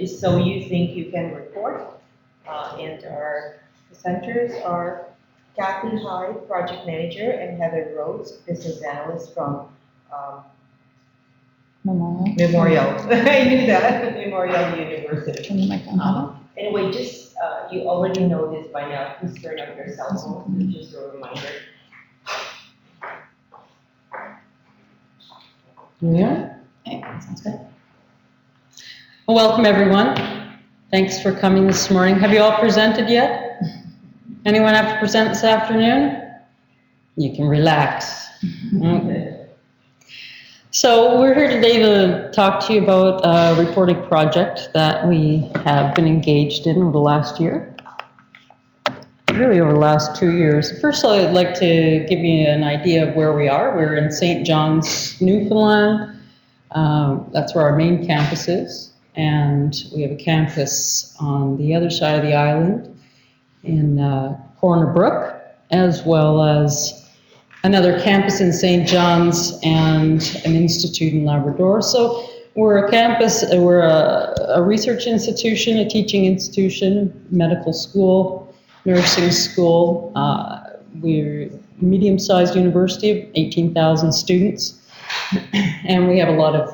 So you think you can report? And our presenters are Kathy Hyde, Project Manager, and Heather Rhodes, Business Analyst from Memorial. I knew that, Memorial University. Anyway, just, you already know this by now, please turn on your cell phone, just a reminder. Yeah. Okay, sounds good. Well, welcome everyone. Thanks for coming this morning. Have you all presented yet? Anyone have to present this afternoon? You can relax. Okay. So we're here today to talk to you about a reporting project that we have been engaged in over the last year. Really over the last 2 years. First, I'd like to give you an idea of where we are. We're in St. John's, Newfoundland. That's where our main campus is. And we have a campus on the other side of the island in Corner Brook, as well as another campus in St. John's and an institute in Labrador. So we're a campus, we're a research institution, a teaching institution, medical school, nursing school. We're a medium-sized university of 18,000 students. And we have a lot of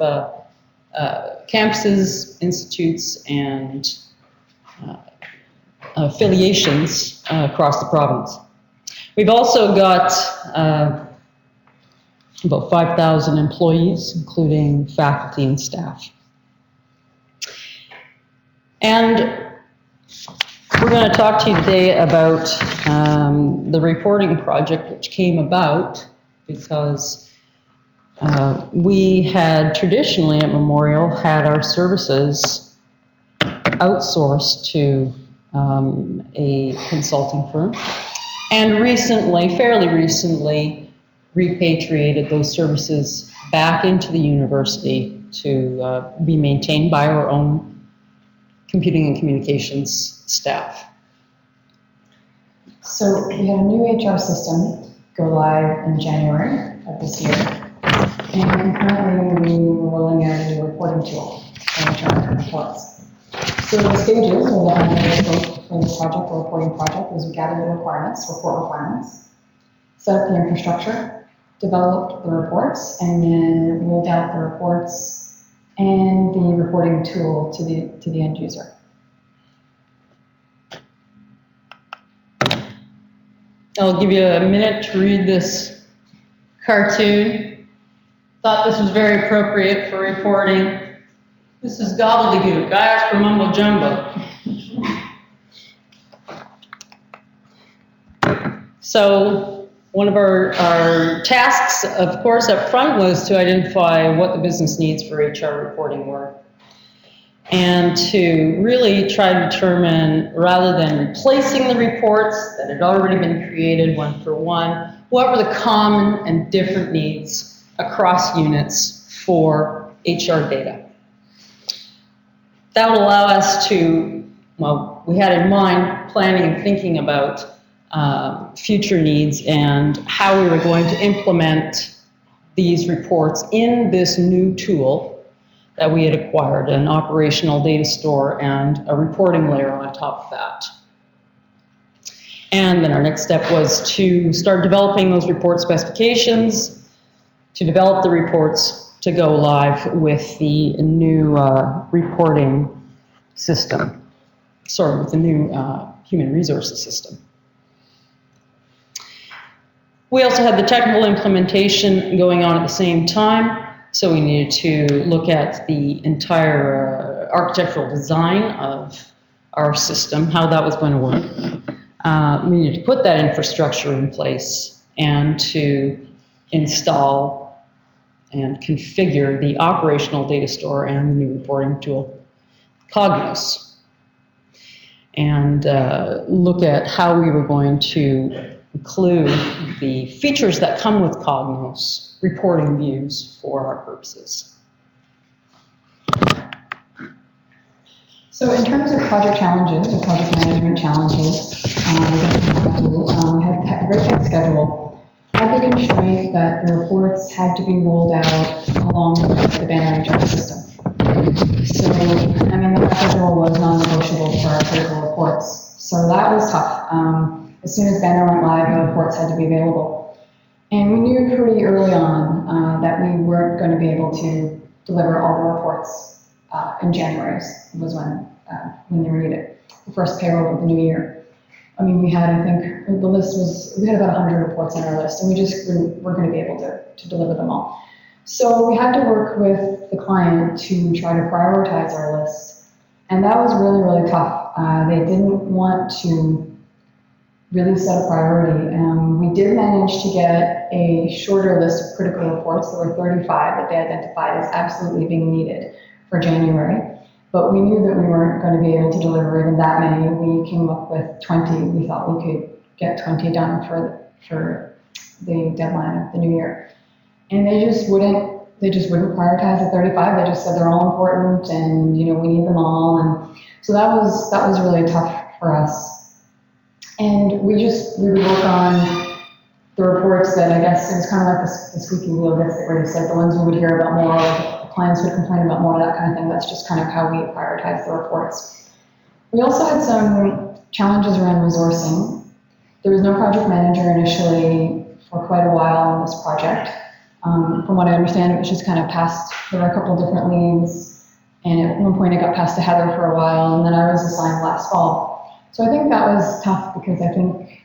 campuses, institutes, and affiliations across the province. We've also got about 5,000 employees, including faculty and staff. And we're going to talk to you today about the reporting project, which came about because we had traditionally at Memorial had our services outsourced to a consulting firm, and recently, fairly recently, repatriated those services back into the university to be maintained by our own computing and communications staff. So we had a new HR system go live in January of this year, and currently we're rolling out a new reporting tool for HR reports. So the stages of the for this project, the reporting project, was we gathered the requirements, report requirements, set up the infrastructure, developed the reports, and then rolled out the reports and the reporting tool to the end user. I'll give you a minute to read this cartoon. Thought this was very appropriate for reporting. This is gobbledygook. I asked for mumbo jumbo. So one of our tasks, of course, up front was to identify what the business needs for HR reporting were, and to really try to determine, rather than replacing the reports that had already been created one for one, what were the common and different needs across units for HR data. That would allow us to, well, we had in mind planning and thinking about future needs and how we were going to implement these reports in this new tool that we had acquired, an operational data store and a reporting layer on top of that. And then our next step was to start developing those report specifications, to develop the reports to go live with the new reporting system, with the new human resources system. We also had the technical implementation going on at the same time, so we needed to look at the entire architectural design of our system, how that was going to work. We needed to put that infrastructure in place and to install and configure the operational data store and the new reporting tool, Cognos, and look at how we were going to include the features that come with Cognos reporting views for our purposes. So in terms of project challenges or project management challenges, we had a very tight schedule. Had the constraint that the reports had to be rolled out along with the banner HR system. So, I mean, the fact that they're was tough. As soon as Banner went live, the reports had to be available. And we knew pretty early on that we weren't going to be able to deliver all the reports in January. Was when they were needed, the first payroll of the new year. I mean, we had, I think, the list was, we had about 100 reports on our list, and we just weren't going to be able to deliver them all. So we had to work with the client to try to prioritize our list, and that was really, really tough. They didn't want to really set a priority. We did manage to get a shorter list of critical reports. There were 35 that they identified as absolutely being needed for January, but we knew that we weren't going to be able to deliver even that many. We came up with 20. We thought we could get 20 done for the deadline of the new year. And they just wouldn't prioritize the 35. They just said they're all important and, you know, we need them all. And so that was really tough for us. And we would work on the reports that, I guess, it was kind of like the squeaky wheel gets the grease, like the ones we would hear about more, the clients would complain about more, that kind of thing. That's just kind of how we prioritize the reports. We also had some challenges around resourcing. There was no project manager initially for quite a while on this project. From what I understand, it was just kind of passed. There were a couple of different leads, and at one point it got passed to Heather for a while, and then I was assigned last fall. So I think that was tough because I think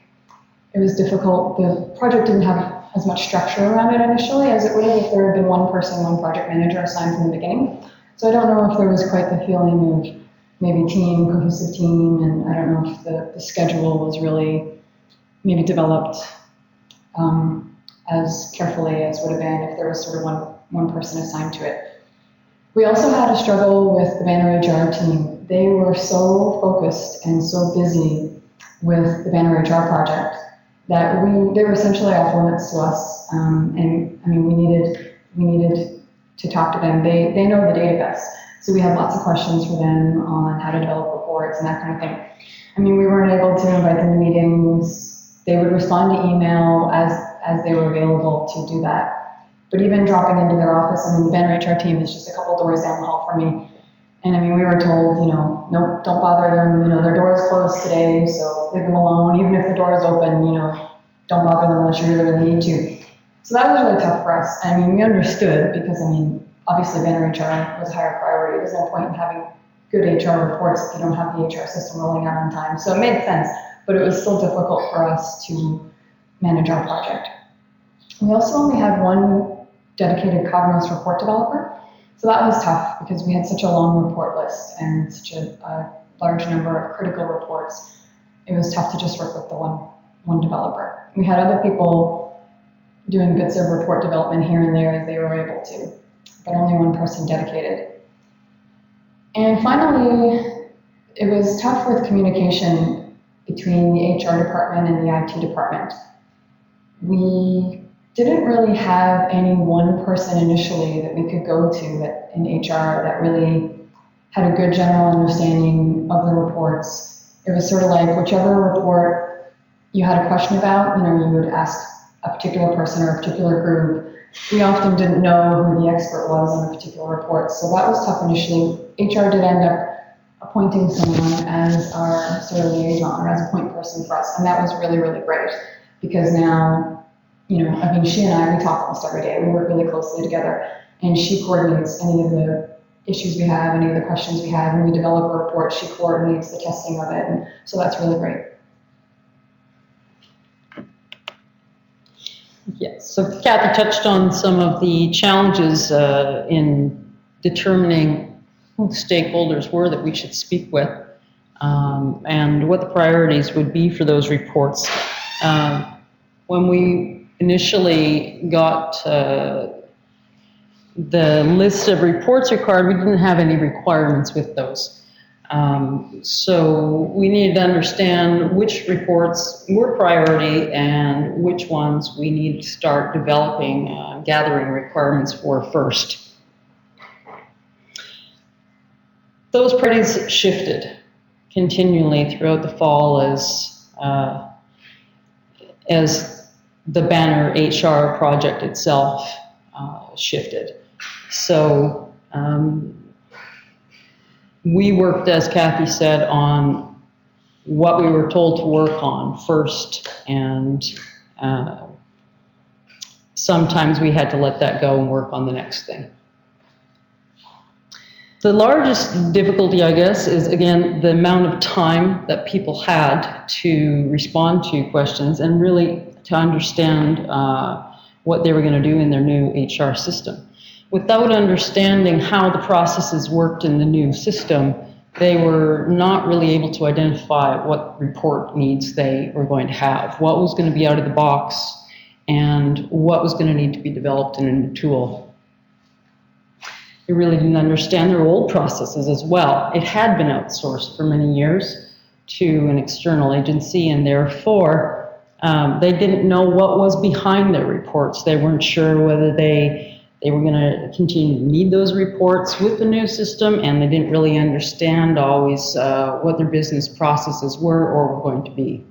it was difficult. The project didn't have as much structure around it initially as it would have if there had been one person, one project manager assigned from the beginning. So I don't know if there was quite the feeling of maybe cohesive team, and I don't know if the schedule was really maybe developed as carefully as would have been if there was sort of one person assigned to it. We also had a struggle with the Banner HR team. They were so focused and so busy with the Banner HR project that they were essentially off limits to us. And I mean, we needed to talk to them. They know the data best. So we had lots of questions for them on how to develop reports and that kind of thing. I mean, we weren't able to invite them to meetings. They would respond to email as they were available to do that. But even dropping into their office, I mean, the Banner HR team is just a couple doors down the hall from me. And I mean, we were told, you know, nope, don't bother them. You know, their door is closed today, so leave them alone. Even if the door is open, you know, don't bother them unless you really need to. So that was really tough for us. I mean, we understood because, I mean, obviously Banner HR was a higher priority. There's no point in having good HR reports if you don't have the HR system rolling out on time. So it made sense, but it was still difficult for us to manage our project. We also only had one dedicated Cognos report developer. So that was tough because we had such a long report list and such a large number of critical reports. It was tough to just work with the one developer. We had other people doing bits of report development here and there as they were able to, but only one person dedicated. And finally, it was tough with communication between the HR department and the IT department. We didn't really have any one person initially that we could go to in HR that really had a good general understanding of the reports. It was sort of like whichever report you had a question about, you know, you would ask a particular person or a particular group. We often didn't know who the expert was on a particular report, so that was tough initially. HR did end up appointing someone as our sort of liaison or as a point person for us, and that was really, really great because now, you know, I mean, she and I, we talk almost every day. We work really closely together, and she coordinates any of the issues we have, any of the questions we have. When we develop a report, she coordinates the testing of it, and so that's really great. Yes, so Kathy touched on some of the challenges in determining who the stakeholders were that we should speak with and what the priorities would be for those reports. When we initially got the list of reports required, we didn't have any requirements with those. So we needed to understand which reports were priority and which ones we needed to start developing, gathering requirements for first. Those priorities shifted continually throughout the fall as the Banner HR project itself shifted. So we worked, as Kathy said, on what we were told to work on first, and sometimes we had to let that go and work on the next thing. The largest difficulty, I guess, is again the amount of time that people had to respond to questions and really to understand what they were going to do in their new HR system. Without understanding how the processes worked in the new system, they were not really able to identify what report needs they were going to have, what was going to be out of the box, and what was going to need to be developed in a new tool. They really didn't understand their old processes as well. It had been outsourced for many years to an external agency, and therefore they didn't know what was behind their reports. They weren't sure whether they were going to continue to need those reports with the new system, and they didn't really understand always what their business processes were or were going to be.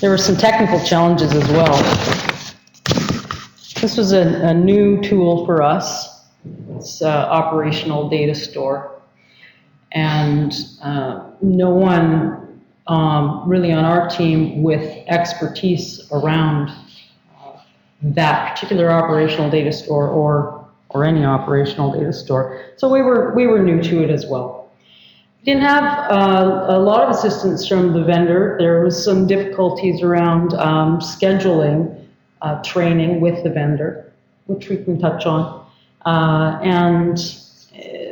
There were some technical challenges as well. This was a new tool for us. It's operational data store. And no one really on our team with expertise around that particular operational data store or any operational data store. So we were new to it as well. We didn't have a lot of assistance from the vendor. There was some difficulties around scheduling training with the vendor, which we can touch on. And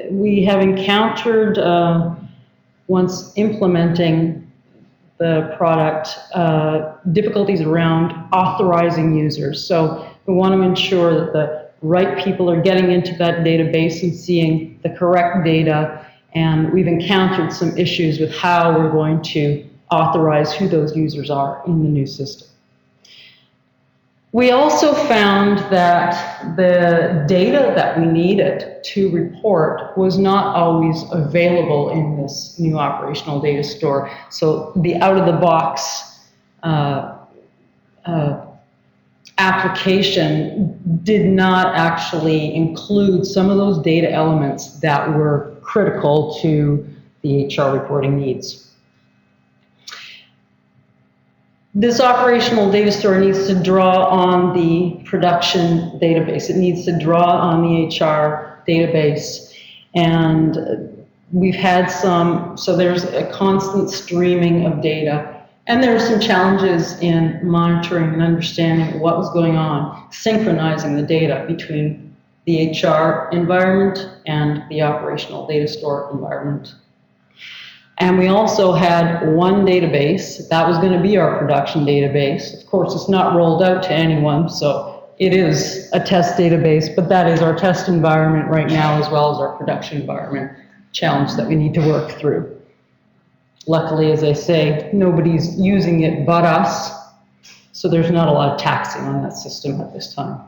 we have encountered, once implementing the product, difficulties around authorizing users. So we want to ensure that the right people are getting into that database and seeing the correct data. And we've encountered some issues with how we're going to authorize who those users are in the new system. We also found that the data that we needed to report was not always available in this new operational data store. So the out-of-the-box application did not actually include some of those data elements that were critical to the HR reporting needs. This operational data store needs to draw on the production database. It needs to draw on the HR database. And we've had so there's a constant streaming of data. And there are some challenges in monitoring and understanding what was going on, synchronizing the data between the HR environment and the operational data store environment. And we also had one database that was going to be our production database. Of course, it's not rolled out to anyone, so it is a test database, but that is our test environment right now as well as our production environment challenge that we need to work through. Luckily, as I say, nobody's using it but us, so there's not a lot of taxing on that system at this time.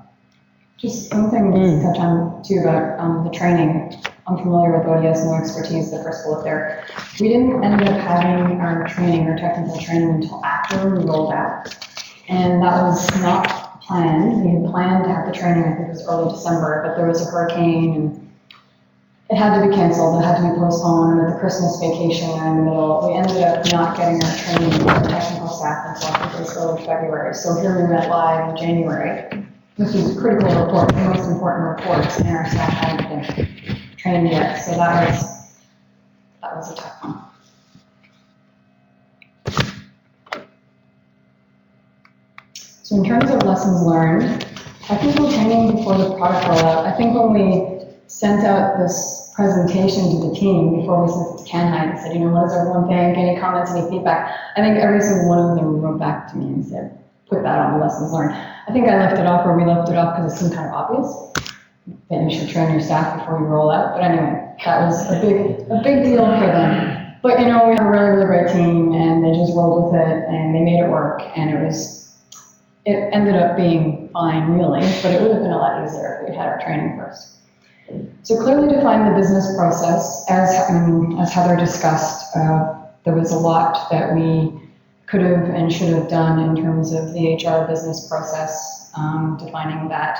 Just one thing to touch on too about the training. I'm familiar with ODS, no expertise, the first bullet there. We didn't end up having our training, our technical training, until after we rolled out. And that was not planned. We had planned to have the training, I think it was early December, but there was a hurricane and it had to be canceled, it had to be postponed with the Christmas vacation in the middle. We ended up not getting our training with the technical staff until I think it was early February. So here we went live in January. This was a critical report, the most important reports, and our staff hadn't been trained yet. So that was a tough one. So in terms of lessons learned, technical training before the product rollout, I think when we sent out this presentation to the team before we sent it to Canhide and said, you know, what does everyone think? Any comments, any feedback? I think every single one of them wrote back to me and said, put that on the lessons learned. I think I left it off, or we left it off because it seemed kind of obvious that you should train your staff before you roll out. But anyway, that was a big deal for them. But you know, we have a really, really great team and they just rolled with it and they made it work, and it ended up being fine really, but it would have been a lot easier if we had our training first. So clearly define the business process. As Heather discussed, there was a lot that we could have and should have done in terms of the HR business process, defining that.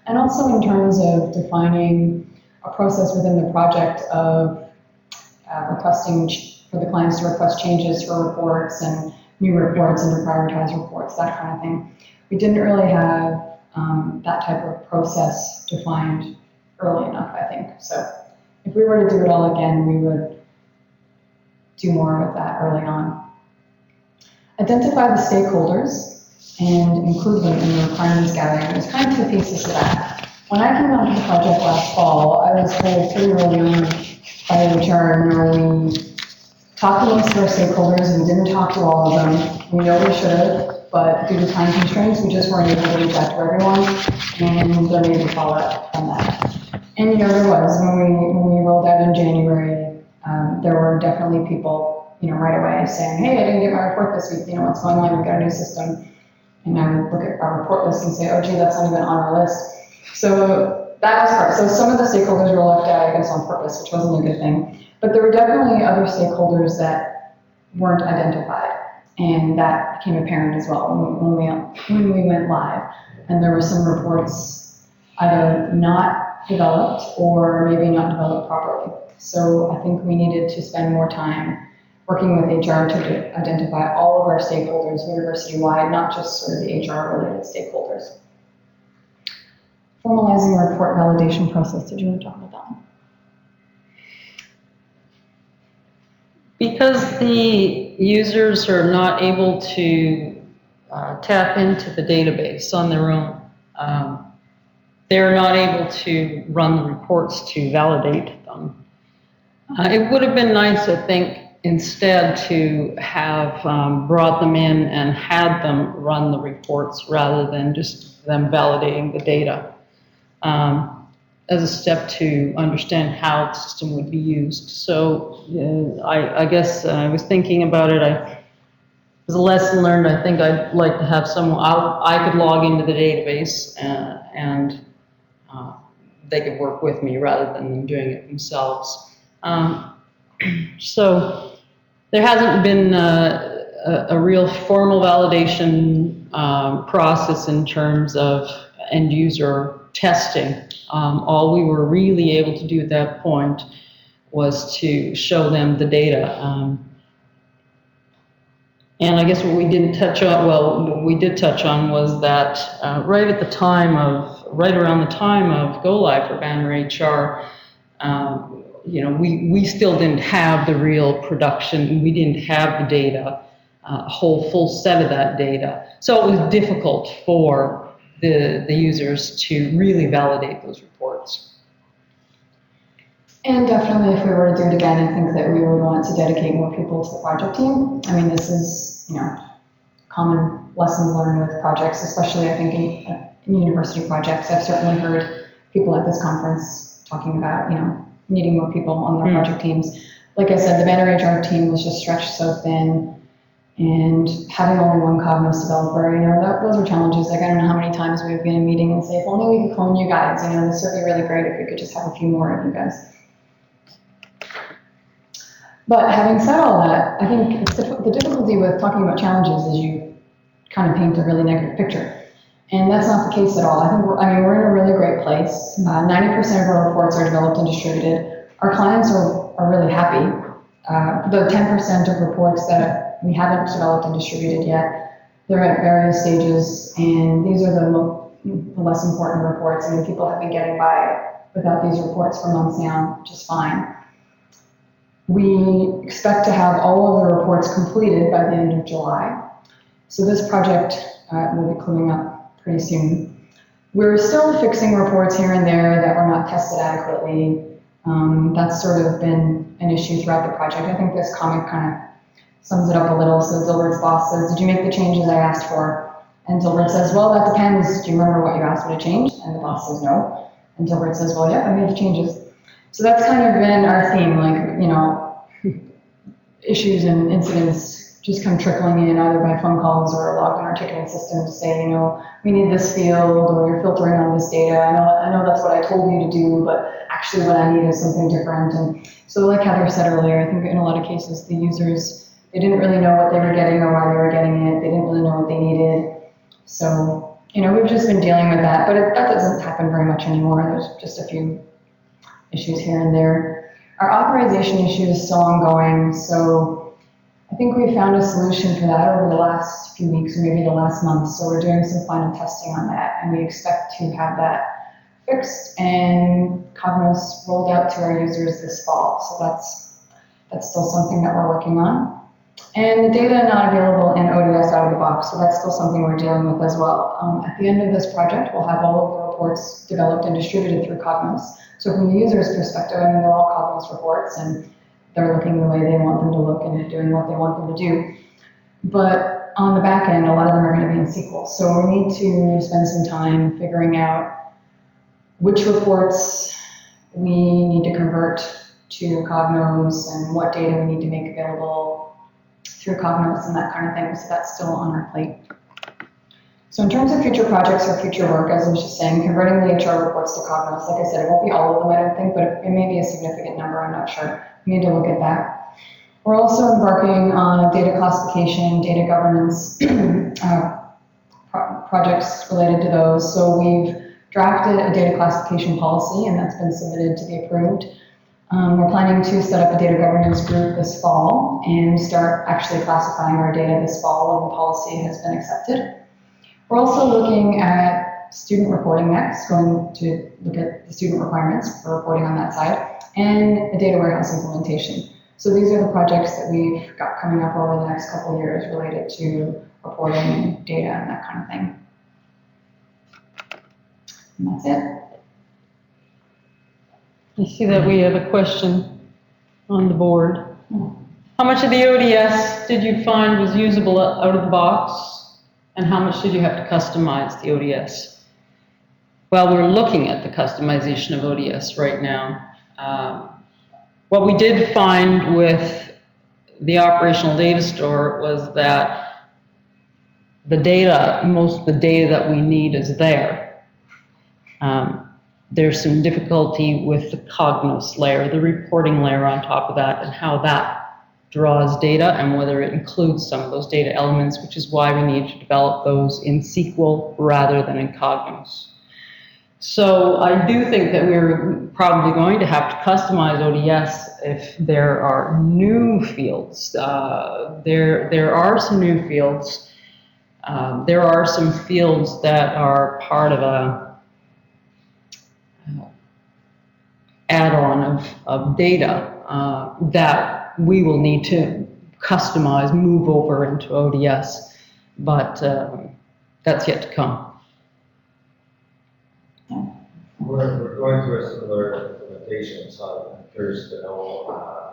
And also in terms of defining a process within the project of requesting for the clients to request changes for reports and new reports and to prioritize reports, that kind of thing. We didn't really have that type of process defined early enough, I think. So if we were to do it all again, we would do more of that early on. Identify the stakeholders and include them in the requirements gathering. There's kind of two pieces to that. When I came onto the project last fall, I was told pretty early on by HR, we talked to most of our stakeholders, we didn't talk to all of them. We know we should have, but due to time constraints, we just weren't able to reach out to everyone, and there may be fallout from that. And there was, when we rolled out in January, there were definitely people, right away saying, hey, I didn't get my report this week, what's going on, we've got a new system. And I would look at our report list and say, oh gee, that's not even on our list. So that was part. So some of the stakeholders were left out, I guess, on purpose, which wasn't a good thing. But there were definitely other stakeholders that weren't identified. And that became apparent as well when we went live. And there were some reports either not developed or maybe not developed properly. So I think we needed to spend more time working with HR to identify all of our stakeholders university-wide, not just sort of the HR-related stakeholders. Formalizing a report validation process. Did you want to talk about that one? Because the users are not able to tap into the database on their own, they're not able to run the reports to validate them. It would have been nice, I think, instead to have brought them in and had them run the reports rather than just them validating the data as a step to understand how the system would be used. So I guess I was thinking about it. As a lesson learned, I think I'd like to have someone, I could log into the database and they could work with me rather than them doing it themselves. So there hasn't been a real formal validation process in terms of end user testing. All we were really able to do at that point was to show them the data. And I guess what we didn't touch on, well, what we did touch on was that right around the time of go live for Banner HR, we still didn't have the real production. We didn't have the data, a whole full set of that data. So it was difficult for the users to really validate those reports. And definitely, if we were to do it again, I think that we would want to dedicate more people to the project team. I mean, this is, common lessons learned with projects, especially I think in university projects. I've certainly heard people at this conference talking about, needing more people on their project teams. Like I said, the Banner HR team was just stretched so thin, and having only one Cognos developer, those are challenges. Like, I don't know how many times we've been in a meeting and say, if only we could clone you guys, this would be really great if we could just have a few more of you guys. But having said all that, I think the difficulty with talking about challenges is you kind of paint a really negative picture. And that's not the case at all. I think we're in a really great place. 90% of our reports are developed and distributed. Our clients are really happy. The 10% of reports that we haven't developed and distributed yet, they're at various stages, and these are the less important reports. People have been getting by without these reports for months now, just fine. We expect to have all of the reports completed by the end of July. So this project will be coming up pretty soon. We're still fixing reports here and there that were not tested adequately. That's sort of been an issue throughout the project. I think this comment kind of sums it up a little. So Dilbert's boss says, did you make the changes I asked for? And Dilbert says, well, that depends. Do you remember what you asked me to change? And the boss says, no. And Dilbert says, well, yeah, I made the changes. So that's kind of been our theme, issues and incidents just come trickling in either by phone calls or logged in our ticketing system to say, we need this field, or you're filtering on this data. I know that's what I told you to do, but actually what I need is something different. And so like Heather said earlier, I think in a lot of cases, the users, they didn't really know what they were getting or why they were getting it. They didn't really know what they needed. So, we've just been dealing with that, but that doesn't happen very much anymore. There's just a few issues here and there. Our authorization issue is still ongoing, so I think we found a solution for that over the last few weeks, or maybe the last month. So we're doing some final testing on that, and we expect to have that fixed and Cognos rolled out to our users this fall. So that's still something that we're working on. And the data not available in ODS out of the box, so that's still something we're dealing with as well. At the end of this project, we'll have all of the reports developed and distributed through Cognos. So from the user's perspective, I mean, they're all Cognos reports, and they're looking the way they want them to look and doing what they want them to do. But on the back end, a lot of them are going to be in SQL. So we need to spend some time figuring out which reports we need to convert to Cognos and what data we need to make available through Cognos and that kind of thing. So that's still on our plate. So in terms of future projects or future work, as I was just saying, converting the HR reports to Cognos, like I said, it won't be all of them, I don't think, but it may be a significant number, I'm not sure. We need to look at that. We're also embarking on data classification, data governance projects related to those. So we've drafted a data classification policy, and that's been submitted to be approved. We're planning to set up a data governance group this fall and start actually classifying our data this fall when the policy has been accepted. We're also looking at student reporting next, going to look at the student requirements for reporting on that side, and a data warehouse implementation. So these are the projects that we've got coming up over the next couple of years related to reporting and data and that kind of thing. And that's it. I see that we have a question on the board. How much of the ODS did you find was usable out of the box? And how much did you have to customize the ODS? Well, we're looking at the customization of ODS right now. What we did find with the operational data store was that the data, most of the data that we need is there. There's some difficulty with the Cognos layer, the reporting layer on top of that, and how that draws data and whether it includes some of those data elements, which is why we need to develop those in SQL rather than in Cognos. So I do think that we're probably going to have to customize ODS if there are new fields. There are some new fields. There are some fields that are part of a add-on of data that we will need to customize, move over into ODS, but that's yet to come. We're going through a similar implementation, so I'm curious to know a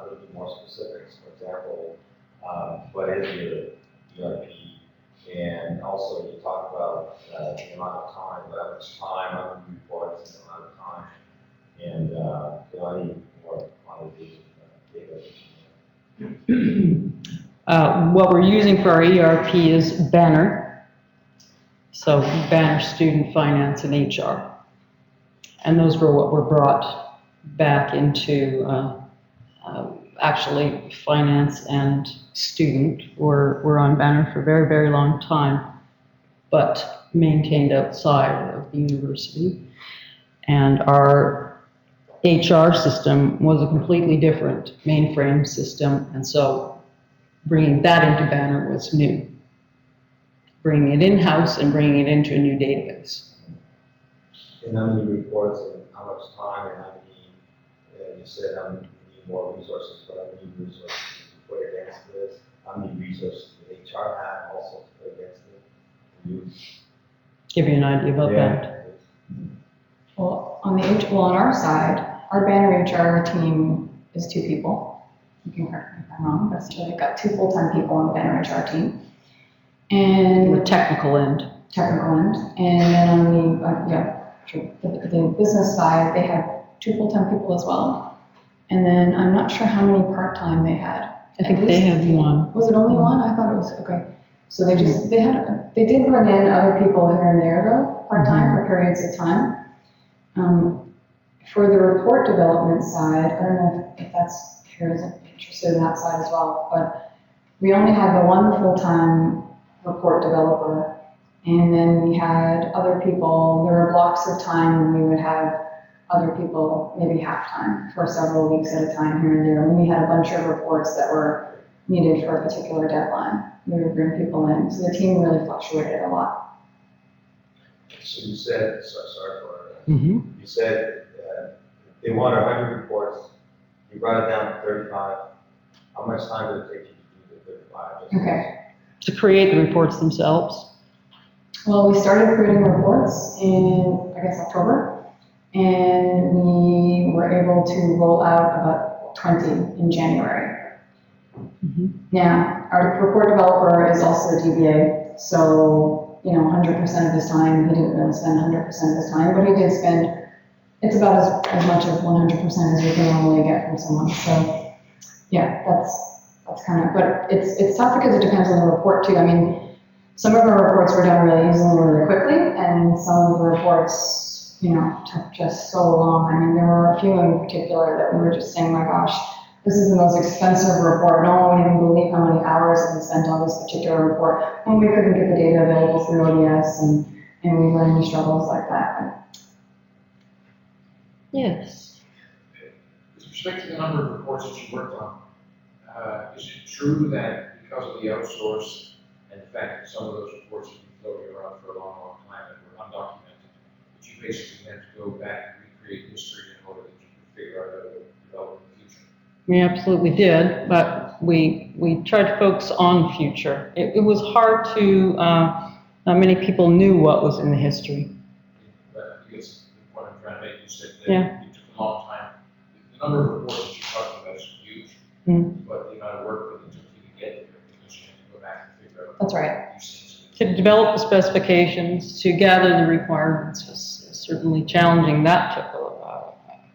little bit more specifics. For example, what is your ERP? And also you talk about the amount of time, how much time, how many reports, and the amount of time. And any more quantitative data? What we're using for our ERP is Banner. So Banner, Student, Finance, and HR. And those were what were brought back into, actually Finance and Student were on Banner for a very, very long time, but maintained outside of the university. And our HR system was a completely different mainframe system, and so bringing that into Banner was new. Bringing it in-house and bringing it into a new database. And how many reports and how much time and how many, you said how many more resources, but how many resources to put against this? How many resources did HR have also to put against it? Give you an idea about that. Well, on our side, our Banner HR team is 2 people. You can correct me if I'm wrong, but we've got 2 full-time people on the Banner HR team. And The technical end. And then on the business side, they have 2 full-time people as well. And then I'm not sure how many part-time they had. I think they had 1. Was it only 1? I thought it was, okay. So they did bring in other people here and there though, part-time for periods of time. For the report development side, I don't know if that's here is interested in that side as well, but we only had the 1 full-time report developer, and then we had other people. There were blocks of time when we would have other people maybe half-time for several weeks at a time here and there. When we had a bunch of reports that were needed for a particular deadline, we would bring people in. So the team really fluctuated a lot. So you said, sorry for Mhm. you said they want 100 reports, you brought it down to 35. How much time did it take you to do the 35? Okay. To create the reports themselves. Well, we started creating reports in, I guess, October, and we were able to roll out about 20 in January. Now, our report developer is also a DBA, so, 100% of his time, he didn't really spend 100% of his time, but he did spend, it's about as much of 100% as we can normally get from someone, so, yeah, that's kind of, but it's tough because it depends on the report too. I mean, some of our reports were done really easily, really quickly, and some of the reports, took just so long. I mean, there were a few in particular that we were just saying, my gosh, this is the most expensive report. No one would even believe how many hours have been spent on this particular report when we couldn't get the data available through ODS, and we ran into struggles like that. Yes. With respect to the number of reports that you worked on, is it true that because of the outsource and the fact that some of those reports have been floating around for a long, long time and were undocumented, that you basically had to go back and recreate history in order that you could figure out how to develop in the future? We absolutely did, but we tried to focus on future. It was hard to, not many people knew what was in the history. But I guess the point I'm trying to make is that Yeah. it took a long time. The number of reports that you're talking about is huge, but the amount of work that it took you to get there because you had to go back and figure out. That's right. These things. To develop the specifications, to gather the requirements was certainly challenging. That took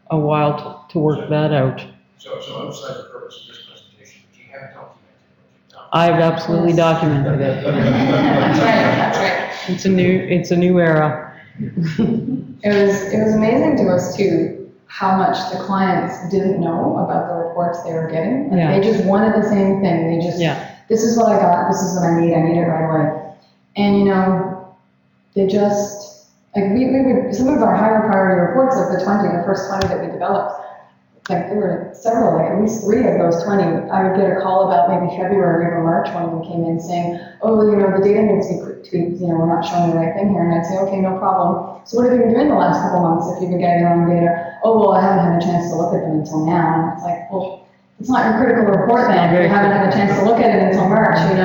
a while to work that out. So outside the purpose of this presentation, do you have documented what you've done? I've absolutely documented it. That's right. It's a new era. It was amazing to us too, how much the clients didn't know about the reports they were getting. Like, Yeah. They just wanted the same thing. They just, Yeah. this is what I got, this is what I need it right away. And they just, like we would, some of our higher priority reports, like the first 20 that we developed, like there were several, like at least 3 of those 20, I would get a call about maybe February or March, one of them came in saying, oh, the data needs to be tweaked, we're not showing the right thing here. And I'd say, okay, no problem. So what have you been doing the last couple months if you've been getting the wrong data? Oh, well, I haven't had a chance to look at them until now. And it's like, well, it's not your critical report then. You haven't had a chance to look at it until March, And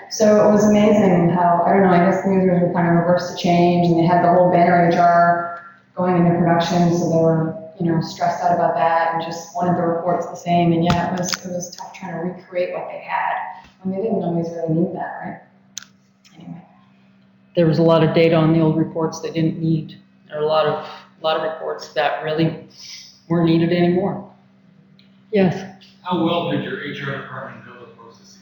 so it was amazing how, I don't know, I guess the users were kind of reversed to change, and they had the whole banner HR going into production, so they were, stressed out about that and just wanted the reports the same. And yeah, it was tough trying to recreate what they had when they didn't always really need that, right? Anyway. There was a lot of data on the old reports they didn't need. There are a lot of reports that really weren't needed anymore. Yes. How well did your HR department know the processes?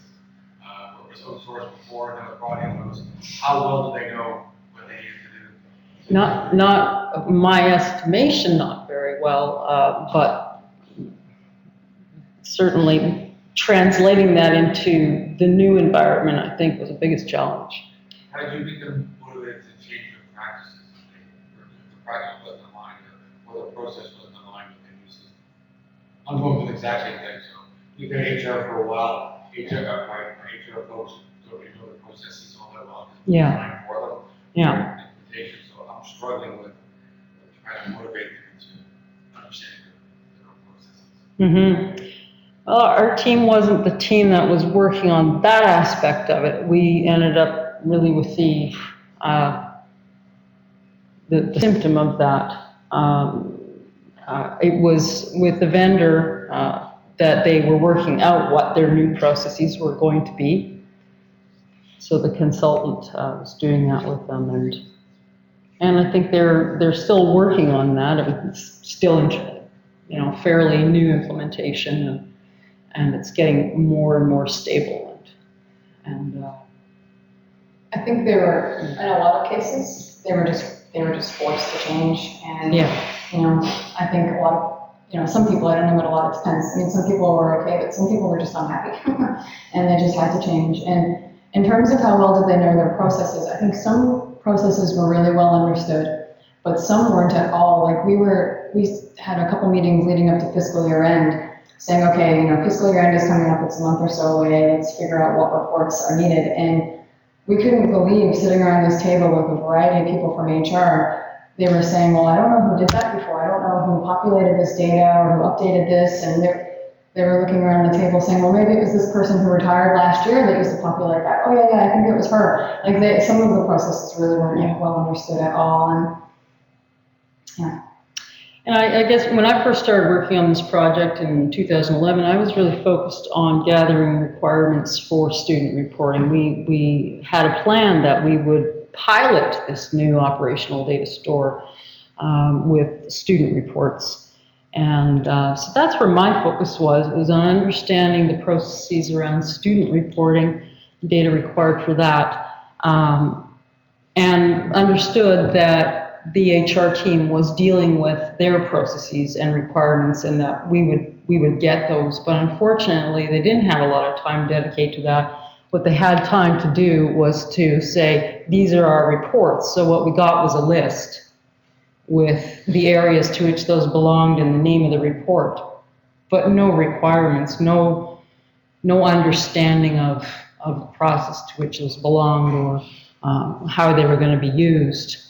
What was outsourced before, now it's brought in-house? How well do they know what they need to do? Not my estimation, not very well, but certainly translating that into the new environment, I think, was the biggest challenge. How did you become motivated to change your practices? The practice wasn't aligned, or the process wasn't aligned with the new system. I'm going to the exact same thing. So we've been in HR for a while. My HR folks don't really know the processes all that well. Yeah. Design for them. Yeah. Implementation. So I'm struggling with trying to motivate them to understand their processes. Well, our team wasn't the team that was working on that aspect of it. We ended up really with the symptom of that. It was with the vendor that they were working out what their new processes were going to be. So the consultant was doing that with them, and I think they're still working on that. It's still fairly new implementation, and it's getting more and more stable. And I think they were, in a lot of cases, they were just forced to change. And, I think a lot of, some people, I don't know what a lot of depends. I mean, some people were okay, but some people were just unhappy and they just had to change. And in terms of how well did they know their processes, I think some processes were really well understood. but some weren't at all. Like we had a couple meetings leading up to fiscal year end, saying, okay, fiscal year end is coming up, it's a month or so away, let's figure out what reports are needed. And we couldn't believe, sitting around this table with a variety of people from HR, they were saying, well, I don't know who did that before, I don't know who populated this data or who updated this, and they were looking around the table saying, well, maybe it was this person who retired last year that used to populate that. Oh yeah, I think it was her. Like some of the processes really weren't yet well understood at all, and yeah. And I guess when I first started working on this project in 2011, I was really focused on gathering requirements for student reporting. We had a plan that we would pilot this new operational data store with student reports. And so that's where my focus was on understanding the processes around student reporting, data required for that, and understood that the HR team was dealing with their processes and requirements, and that we would get those. But unfortunately, they didn't have a lot of time dedicated to that. What they had time to do was to say, these are our reports. So what we got was a list with the areas to which those belonged and the name of the report, but no requirements, no understanding of the process to which those belonged, or how they were going to be used.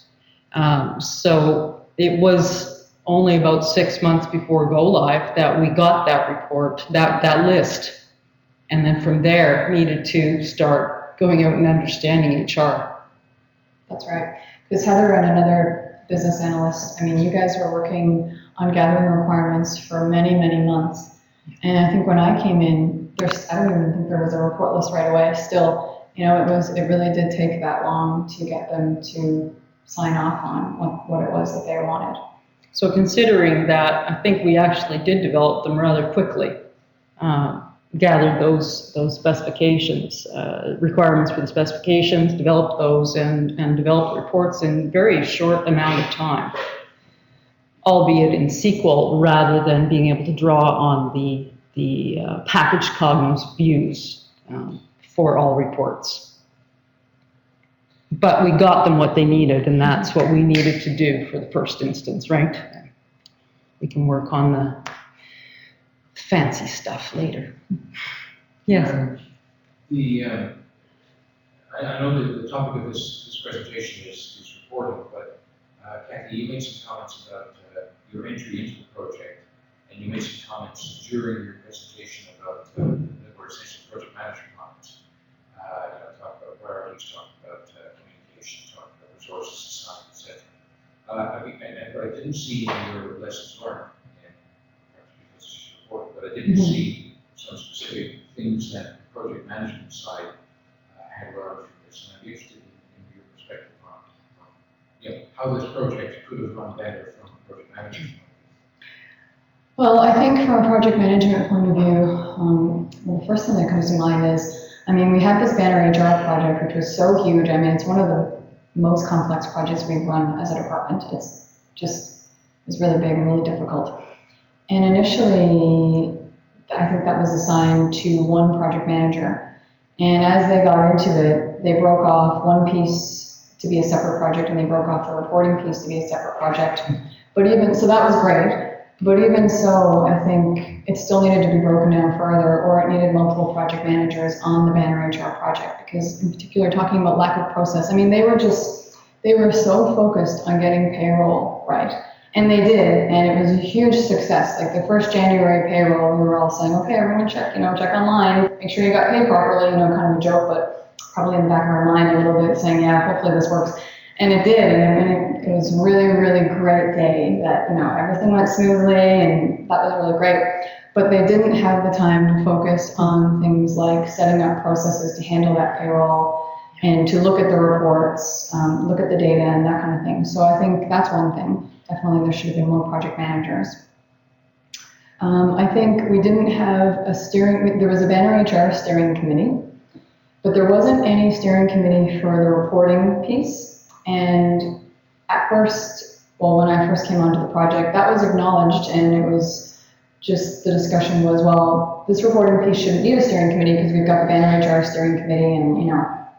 So it was only about 6 months before go live that we got that report, that list. And then from there needed to start going out and understanding HR. That's right. Because Heather and another business analyst, I mean, you guys were working on gathering requirements for many, many months. And I think when I came in, I don't even think there was a report list right away. Still, it really did take that long to get them to sign off on what it was that they wanted. So considering that, I think we actually did develop them rather quickly. Gathered those specifications, requirements for the specifications, developed those, and developed reports in very short amount of time, albeit in SQL rather than being able to draw on the packaged Cognos views for all reports. But we got them what they needed, and that's what we needed to do for the first instance, right? We can work on the fancy stuff later. Yes. I know that the topic of this presentation is reporting, but Kathy, you made some comments about your entry into the project, and you made some comments during your presentation about the essentially project management comments. Talk about priorities, talk about communication, talk about resources assigned, etc. But I didn't see in your lessons learned, and perhaps because it's just reporting, but I didn't see some specific things that the project management side had learned from this. And I'd be interested in your perspective on how this project could have run better from a project management point of view. Well, I think from a project management point of view, the first thing that comes to mind is, we had this Banner HR project, which was so huge. It's one of the most complex projects we've run as a department. It's really big and really difficult. And initially, I think that was assigned to one project manager. And as they got into it, they broke off one piece to be a separate project, and they broke off the reporting piece to be a separate project. So that was great. But even so, I think it still needed to be broken down further, or it needed multiple project managers on the Banner HR project, because in particular, talking about lack of process, they were so focused on getting payroll right. And they did, and it was a huge success. Like the first January payroll, we were all saying, okay, everyone check online, make sure you got paid properly, kind of a joke, but probably in the back of our mind a little bit saying, yeah, hopefully this works. And it did, and it was really, really great day that, everything went smoothly, and that was really great. But they didn't have the time to focus on things like setting up processes to handle that payroll and to look at the reports, look at the data and that kind of thing. So I think that's one thing. Definitely there should have been more project managers. I think we didn't have there was a Banner HR steering committee, but there wasn't any steering committee for the reporting piece. And at first, when I first came onto the project, that was acknowledged, and it was just, the discussion was, well, this reporting piece shouldn't need a steering committee because we've got the Banner HR steering committee, and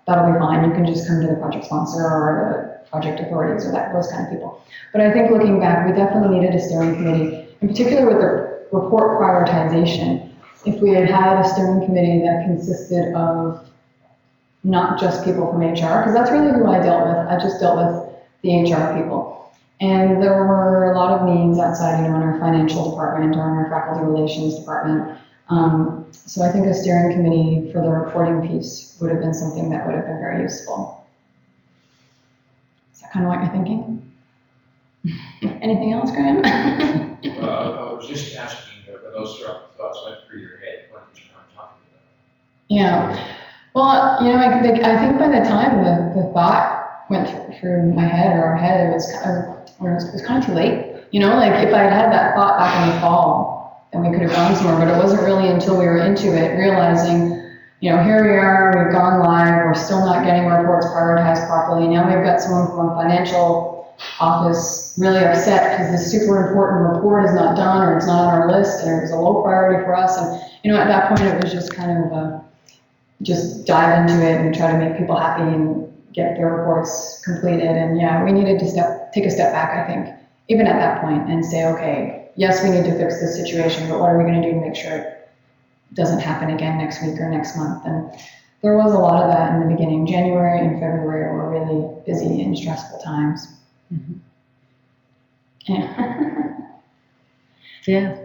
that'll be fine. You can just come to the project sponsor or project authorities or those kind of people. But I think looking back, we definitely needed a steering committee, in particular with the report prioritization. If we had had a steering committee that consisted of not just people from HR, because that's really who I dealt with. I just dealt with the HR people. And there were a lot of needs outside, in our financial department or in our faculty relations department. So I think a steering committee for the reporting piece would have been something that would have been very useful. Is that kind of what you're thinking? Anything else, Graham? I was just asking, but those thoughts went through your head, what did you talking about? Yeah. Well, I think by the time the thought went through my head or our head, it was kind of too late. Like if I had had that thought back in the fall, then we could have gone somewhere, but it wasn't really until we were into it, realizing, here we are, we've gone live, we're still not getting reports prioritized properly. Now we've got someone from a financial office really upset because this super important report is not done or it's not on our list and it was a low priority for us. And, at that point it was just kind of just dive into it and try to make people happy and get their reports completed. And yeah, we needed to take a step back, I think, even at that point and say, okay, yes, we need to fix this situation, but what are we going to do to make sure it doesn't happen again next week or next month? And there was a lot of that in the beginning. January and February were really busy and stressful times. Mm-hmm. Yeah. Yeah.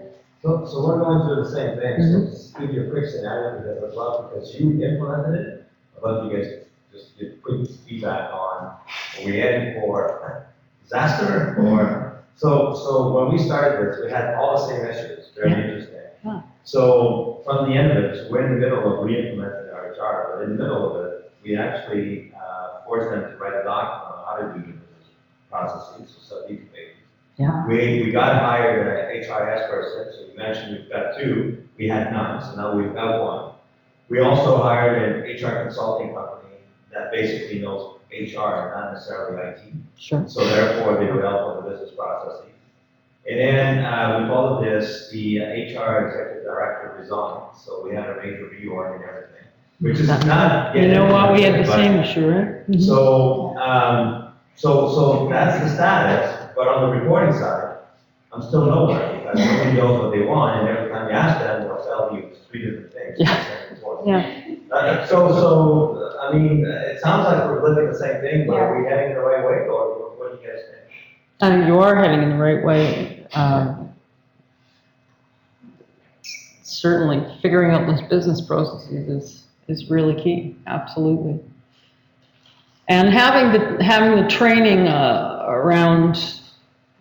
So we're going through the same thing, so just give you a quick scenario, because I'd love, because you implemented it, I'd love you guys to just give quick feedback on, are we heading for disaster, or, so when we started this, we had all the same issues, very interesting. Huh. So from the end of it, so we're in the middle of re-implementing our charter, but in the middle of it, we actually forced them to write a document on how to do the processes, so subject pages. Yeah. We got hired an HRMS person, so you mentioned we've got 2, we had none, so now we've got 1. We also hired an HR consulting company that basically knows HR, not necessarily IT. Sure. So therefore, they would help on the business processes. And then with all of this, the HR executive director resigned, so we had a major reorg and everything, which is not. You know what, we had the same issue, right? Mm-hmm. So that's the status. But on the reporting side, I'm still nowhere because nobody knows what they want, and every time you ask them, they'll tell you 3 different things. Yeah. So I mean, it sounds like we're living the same thing, but are we heading the right way, or what do you guys think? I think you are heading in the right way. Certainly, figuring out those business processes is really key. Absolutely. And having the training around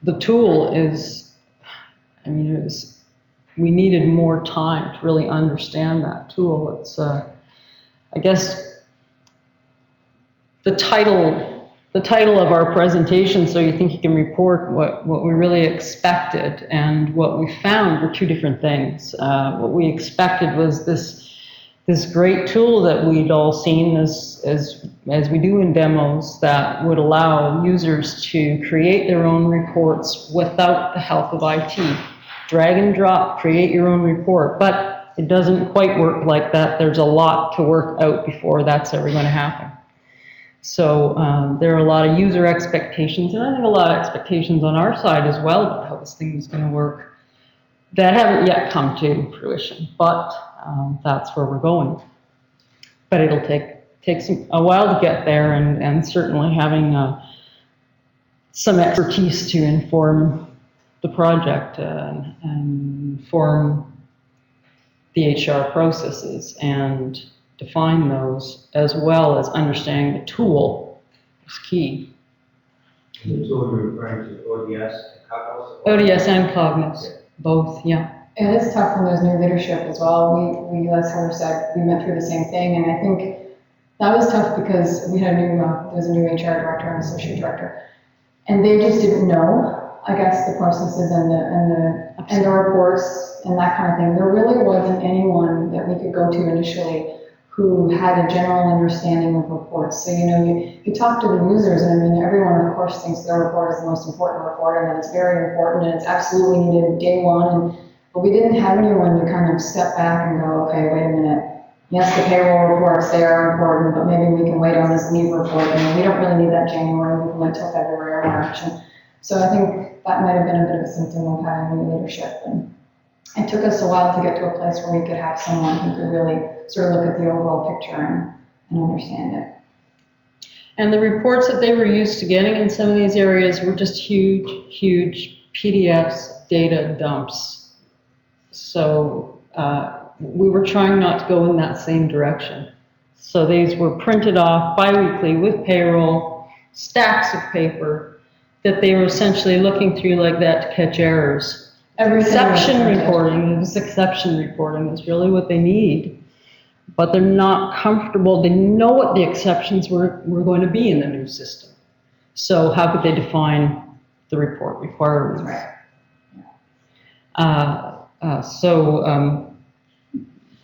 the tool is, we needed more time to really understand that tool. It's, I guess, the title of our presentation, So You Think You Can Report, what we really expected and what we found were 2 different things. What we expected was this great tool that we'd all seen as we do in demos that would allow users to create their own reports without the help of IT. Drag and drop, create your own report, but it doesn't quite work like that. There's a lot to work out before that's ever going to happen. So there are a lot of user expectations, and I think a lot of expectations on our side as well about how this thing is going to work that haven't yet come to fruition, but that's where we're going. But it'll take a while to get there, and certainly having some expertise to inform the project and inform the HR processes and define those, as well as understanding the tool is key. And the tool you're referring to, ODS and Cognos? ODS and Cognos, both, yeah. It is tough when there's new leadership as well. We, as Heather said, we went through the same thing, and I think that was tough because we had there was a new HR director and associate director, and they just didn't know, I guess, the processes and the reports and that kind of thing. There really wasn't anyone that we could go to initially who had a general understanding of reports. So, you talk to the users, and everyone, of course, thinks their report is the most important report, and that it's very important, and it's absolutely needed day one. But we didn't have anyone to kind of step back and go, okay, wait a minute, yes, the payroll reports, they are important, but maybe we can wait on this leave report, and we don't really need that January, we can wait till February or March. And so I think that might have been a bit of a symptom of having new leadership, and it took us a while to get to a place where we could have someone who could really sort of look at the overall picture and understand it. And the reports that they were used to getting in some of these areas were just huge PDFs, data dumps. So we were trying not to go in that same direction. So these were printed off biweekly with payroll, stacks of paper that they were essentially looking through like that to catch errors. Exception reporting is really what they need. But they're not comfortable. They know what the exceptions were going to be in the new system. So how could they define the report requirements?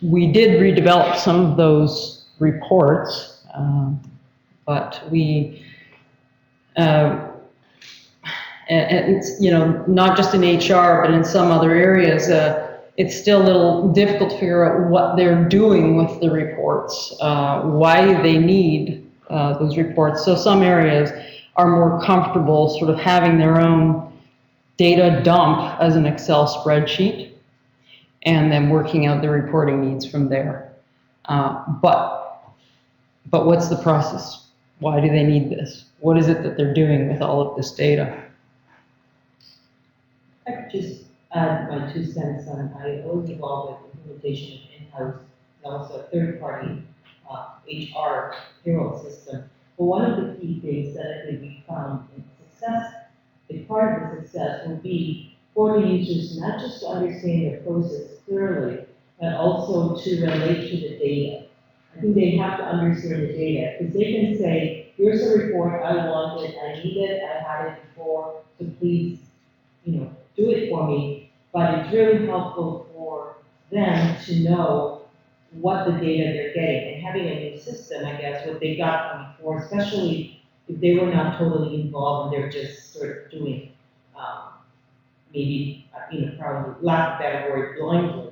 We did redevelop some of those reports, but we, and it's, not just in HR, but in some other areas, it's still a little difficult to figure out what they're doing with the reports, why they need those reports. So some areas are more comfortable sort of having their own data dump as an Excel spreadsheet and then working out the reporting needs from there. But what's the process? Why do they need this? What is it that they're doing with all of this data? I could just add my 2 cents on, I was involved with implementation of in-house and also a third-party HR payroll system. But one of the key things that I think we found in success, a part of the success will be for the users not just to understand the process clearly, but also to relate to the data. I think they have to understand the data, because they can say, here's a report, I want it, I need it, I had it before, so please, do it for me. But it's really helpful for them to know what the data they're getting, and having a new system, I guess, what they got from before, especially if they were not totally involved and they're just sort of doing, maybe, probably lack of better word, blindly.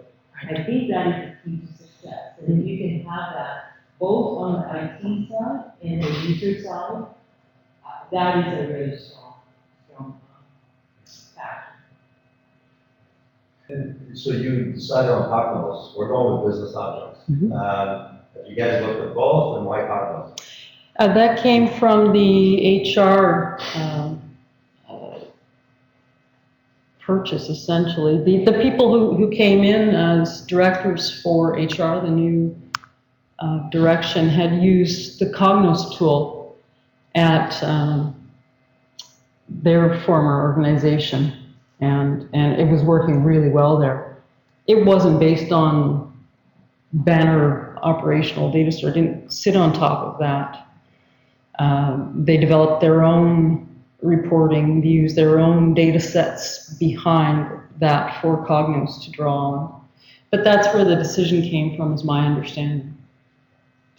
I think that is the key to success. And if you can have that both on the IT side and the user side, that is a really strong factor. And so you decided on Cognos. We're going with business objects. Have you guys looked at both, and why Cognos? That came from the HR purchase, essentially. The people who came in as directors for HR, the new direction, had used the Cognos tool at their former organization, and it was working really well there. It wasn't based on Banner operational data store, it didn't sit on top of that. They developed their own reporting, they used their own data sets behind that for Cognos to draw on. But that's where the decision came from, is my understanding.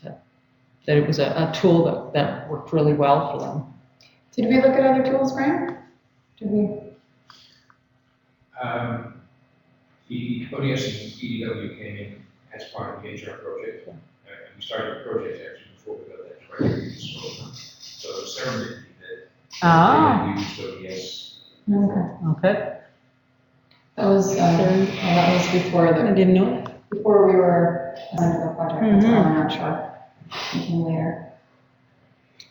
That it was a tool that worked really well for them. Did we look at other tools, Graham? Did we? The Cognos and EDW came in as part of the HR project. And we started the project actually before we got that project. So serendipity that we used ODS. Okay. That was before I didn't know that. before we were under the project, that's why I'm not sure. It came later.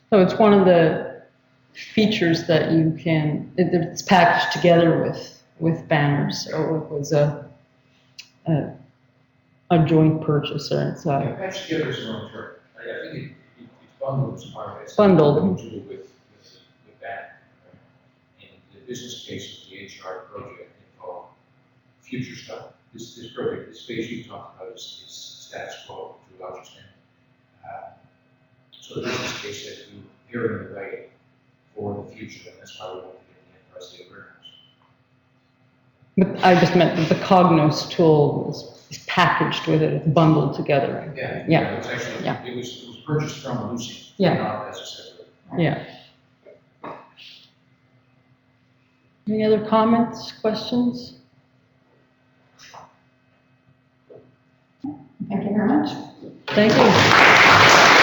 So it's one of the features that you can, it's packaged together with Banners. So it was a joint purchase, or it's Patched together is the wrong term. I think it's bundled as part of it. Bundled. To do with that. And the business case of the HR project involved future stuff. This project, this phase you talked about is status quo to a large extent. So the business case says you're in the way for the future, and that's why we want to get the enterprise data warehouse. But I just meant that the Cognos tool is packaged with it, it's bundled together. Yeah. It was actually, it was purchased from Lucy. Yeah. Not as a separate. Yeah. Any other comments, questions? Thank you very much. Thank you.